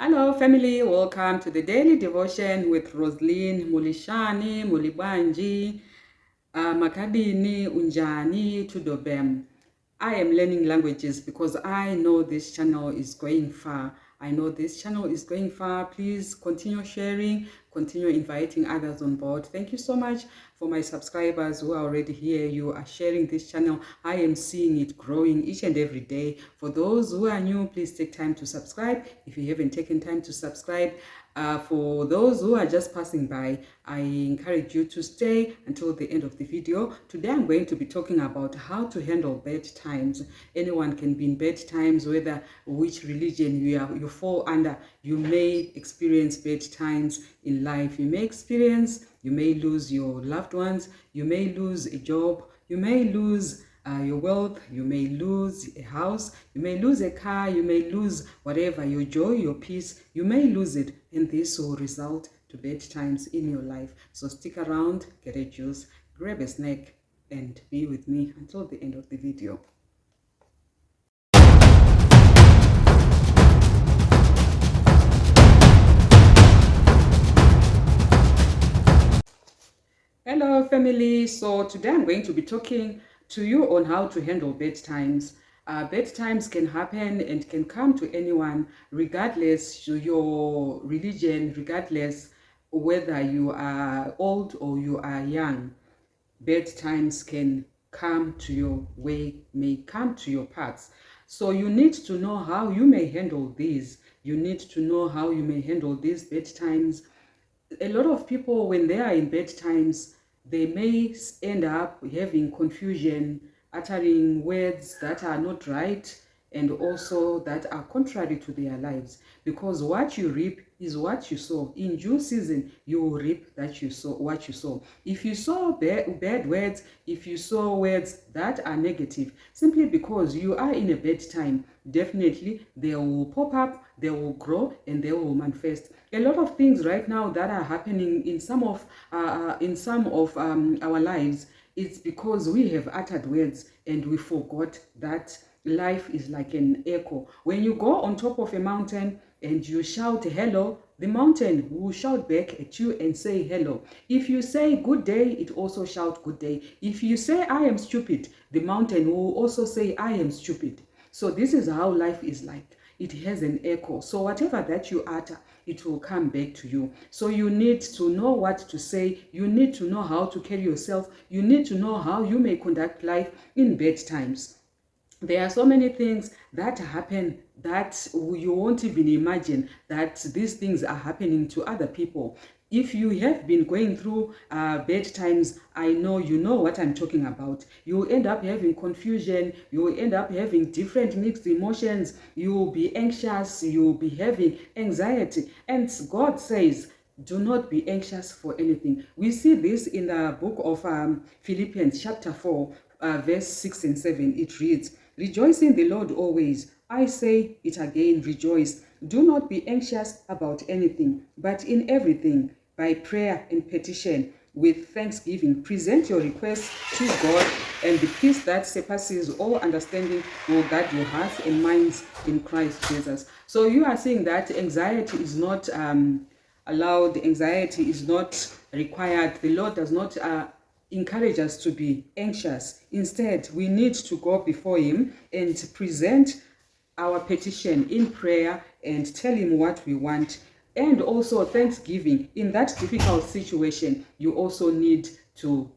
Hello, family. Welcome to the daily devotion with Roslyn Mulishani, Mulibanji, Makadini, Unjani, Tudobem. I am learning languages because I know this channel is going far. I know this channel is going far. Please continue sharing, continue inviting others on board. Thank you so much for my subscribers who are already here. You are sharing this channel. I am seeing it growing each and every day. For those who are new, please take time to subscribe. If you haven't taken time to subscribe, for those who are just passing by, I encourage you to stay until the end of the video. Today I'm going to be talking about how to handle bad times. Anyone can be in bad times, whether which religion you fall under. You may experience bad times in life. You may lose your loved ones, you may lose a job, you may lose your wealth, you may lose a house, you may lose a car, you may lose whatever, your joy, your peace, you may lose it, and this will result to bad times in your life. So stick around, get a juice, grab a snack, and be with me until the end of the video. Hello, family. So today I'm going to be talking to you on how to handle bad times. Bad times can happen and can come to anyone, regardless your religion, regardless whether you are old or you are young. Bad times can come to your way, may come to your paths. So you need to know how you may handle these. You need to know how you may handle these bad times. A lot of people, when they are in bad times, they may end up having confusion, uttering words that are not right and also that are contrary to their lives, because what you reap is what you sow. In due season you will reap that you sow what you sow. If you sow bad words, if you sow words that are negative, simply because you are in a bad time, definitely they will pop up, they will grow, and they will manifest. A lot of things right now that are happening in some of our lives, it's because we have uttered words and we forgot that life is like an echo. When you go on top of a mountain and you shout hello, the mountain will shout back at you and say hello. If you say good day, it also shout good day. If you say I am stupid, the mountain will also say I am stupid. So this is how life is like. It has an echo. So whatever that you utter, it will come back to you. So you need to know what to say. You need to know how to carry yourself. You need to know how you may conduct life in bad times. There are so many things that happen that you won't even imagine that these things are happening to other people. If you have been going through bad times, I know you know what I'm talking about. You end up having confusion, you end up having different mixed emotions, you will be anxious, you will be having anxiety. And God says, do not be anxious for anything. We see this in the book of Philippians chapter 4, verse 6 and 7. It reads, rejoice in the Lord always. I say it again, rejoice. Do not be anxious about anything, but in everything, by prayer and petition, with thanksgiving, present your requests to God, and the peace that surpasses all understanding will guard your hearts and minds in Christ Jesus. So you are saying that anxiety is not allowed, anxiety is not required. The Lord does not encourage us to be anxious. Instead, we need to go before Him and present our petition in prayer and tell Him what we want. And also thanksgiving. In that difficult situation, you also need to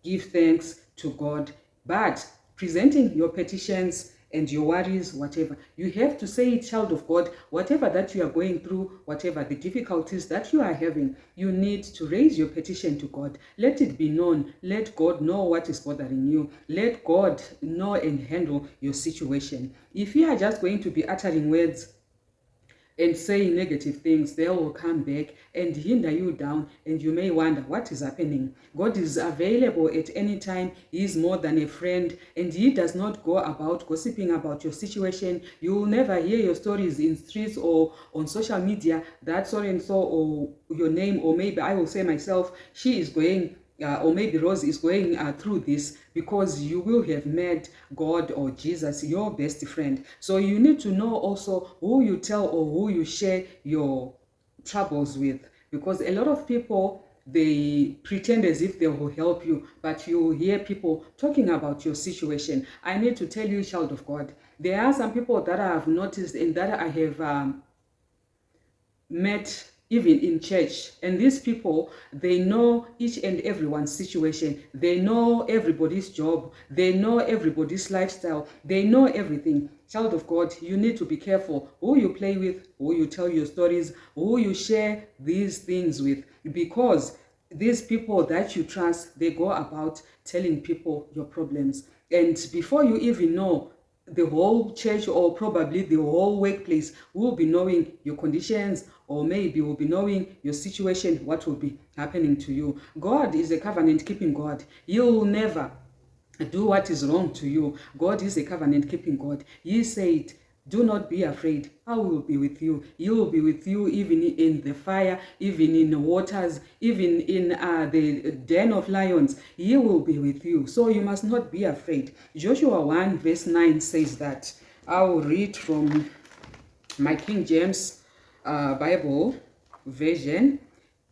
give thanks to God. But presenting your petitions and your worries, whatever, you have to say it, child of God, whatever that you are going through, whatever the difficulties that you are having, you need to raise your petition to God. Let it be known. Let God know what is bothering you. Let God know and handle your situation. If you are just going to be uttering words and saying negative things, they will come back and hinder you down, and you may wonder what is happening. God is available at any time. He is more than a friend, and He does not go about gossiping about your situation. You will never hear your stories in streets or on social media that so and so, or your name, or maybe I will say myself, she is going or maybe Rose is going through this, because you will have met God or Jesus, your best friend. So you need to know also who you tell or who you share your troubles with, because a lot of people, they pretend as if they will help you, but you hear people talking about your situation. I need to tell you, child of God, there are some people that I have noticed and that I have met even in church, and these people, they know each and everyone's situation, they know everybody's job, they know everybody's lifestyle, they know everything. Child of God, you need to be careful who you play with, who you tell your stories, who you share these things with, because these people that you trust, they go about telling people your problems, and before you even know, the whole church or probably the whole workplace will be knowing your conditions, or maybe will be knowing your situation, what will be happening to you. God is a covenant keeping God. He will never do what is wrong to you. God is a covenant keeping God. He said, do not be afraid. I will be with you. He will be with you even in the fire, even in the waters, even in the den of lions. He will be with you. So you must not be afraid. Joshua 1 verse 9 says that. I will read from my King James Bible version.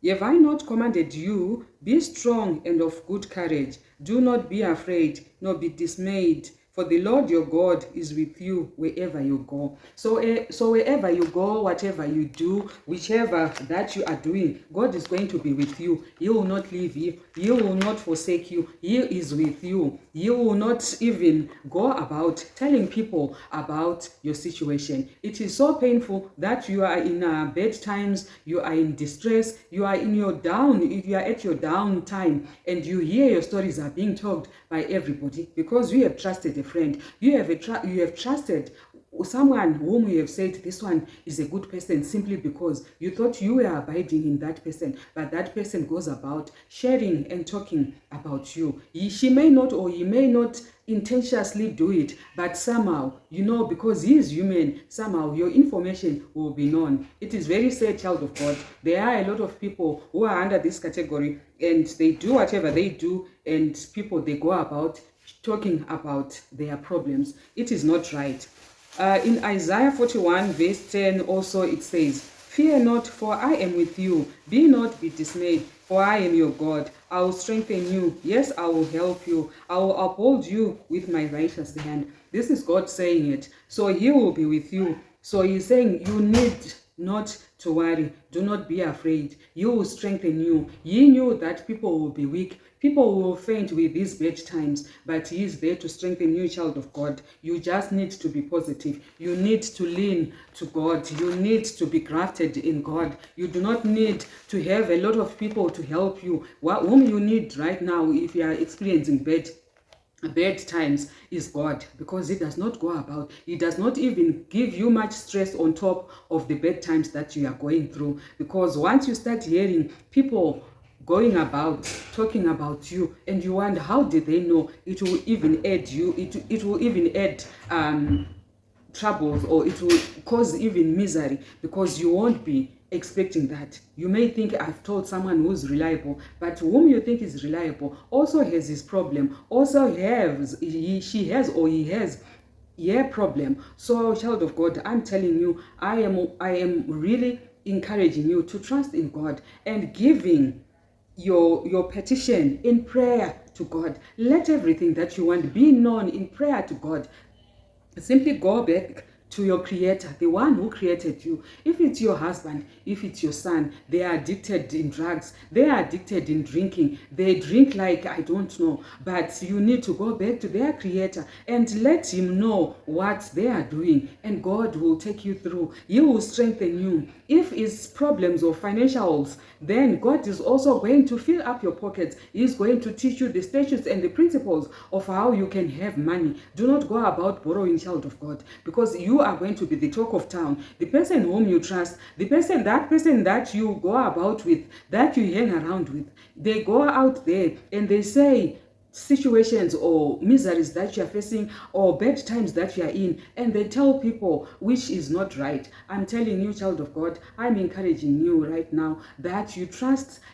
Have I not commanded you? Be strong and of good courage. Do not be afraid, nor be dismayed. For the Lord your God is with you wherever you go. So wherever you go, whatever you do, whichever that you are doing, God is going to be with you. He will not leave you. He will not forsake you. He is with you. You will not even go about telling people about your situation. It is so painful that you are in bad times, you are in distress, you are in your down, if you are at your down time, and you hear your stories are being told by everybody, because you have trusted a friend, you have trusted someone whom you have said this one is a good person, simply because you thought you were abiding in that person, but that person goes about sharing and talking about you. She may not, or he may not intentionally do it, but somehow, because he is human, somehow your information will be known. It is very sad, child of God. There are a lot of people who are under this category, and they do whatever they do, and people, they go about talking about their problems. It is not right. In Isaiah 41 verse 10 also it says, fear not, for I am with you. Be not be dismayed, for I am your God. I will strengthen you. Yes, I will help you. I will uphold you with my righteous hand. This is God saying it. So he will be with you. So he's saying you need not to worry. Do not be afraid. He will strengthen you. He knew that people will be weak. People will faint with these bad times, but he is there to strengthen you, child of God. You just need to be positive. You need to lean to God. You need to be grafted in God. You do not need to have a lot of people to help you. Whom you need right now, if you are experiencing bad times, is God, because he does not go about, he does not even give you much stress on top of the bad times that you are going through, because once you start hearing people going about talking about you, and you wonder how did they know, it will even add you, it will even add troubles, or it will cause even misery, because you won't be expecting that. You may think, I've told someone who's reliable, but whom you think is reliable also has his problem, also she has or he has problem. So, child of God, I'm telling you, I am really encouraging you to trust in God and giving your petition in prayer to God. Let everything that you want be known in prayer to God. Simply go back to your creator, the one who created you. If it's your husband, if it's your son, they are addicted in drugs, they are addicted in drinking, they drink like I don't know, but you need to go back to their creator and let him know what they are doing, and God will take you through. He will strengthen you. If it's problems or financials, then God is also going to fill up your pockets. He's going to teach you the statutes and the principles of how you can have money. Do not go about borrowing, child of God, because you are going to be the talk of town. The person whom you trust, that person that you go about with, that you hang around with, they go out there and they say situations or miseries that you are facing or bad times that you are in, and they tell people, which is not right. I'm telling you, child of God, I'm encouraging you right now that you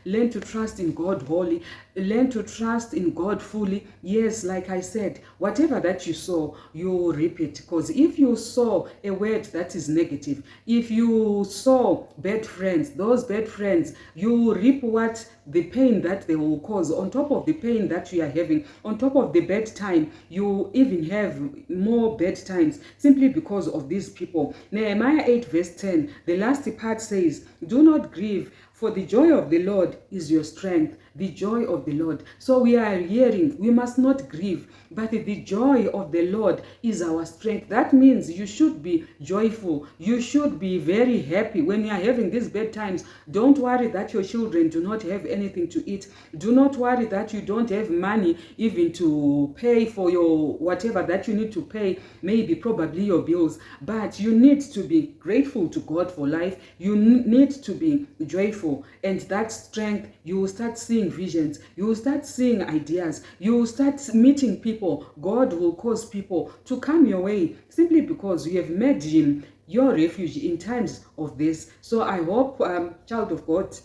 learn to trust in God wholly. Learn to trust in God fully. Yes, like I said, whatever that you sow, you reap it. Because if you sow a word that is negative, if you sow bad friends, those bad friends, you reap what the pain that they will cause. On top of the pain that you are having, on top of the bad time, you even have more bad times simply because of these people. Nehemiah 8 verse 10, the last part says, do not grieve, for the joy of the Lord is your strength. The joy of the Lord. So we are hearing, we must not grieve, but the joy of the Lord is our strength. That means you should be joyful. You should be very happy when you are having these bad times. Don't worry that your children do not have anything to eat. Do not worry that you don't have money even to pay for your whatever that you need to pay, maybe probably your bills. But you need to be grateful to God for life. You need to be joyful, and that strength, you will start seeing visions, you will start seeing ideas, you will start meeting people. God will cause people to come your way simply because you have made him your refuge in times of this. So I hope, child of God,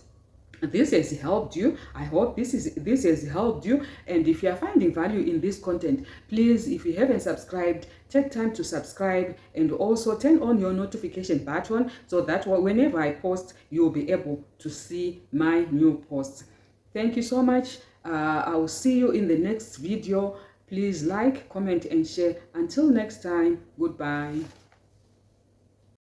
this has helped you. I hope this has helped you. And if you are finding value in this content, please, if you haven't subscribed, take time to subscribe, and also turn on your notification button so that whenever I post, you'll be able to see my new posts. Thank you so much. I will see you in the next video. Please like, comment, and share. Until next time, goodbye.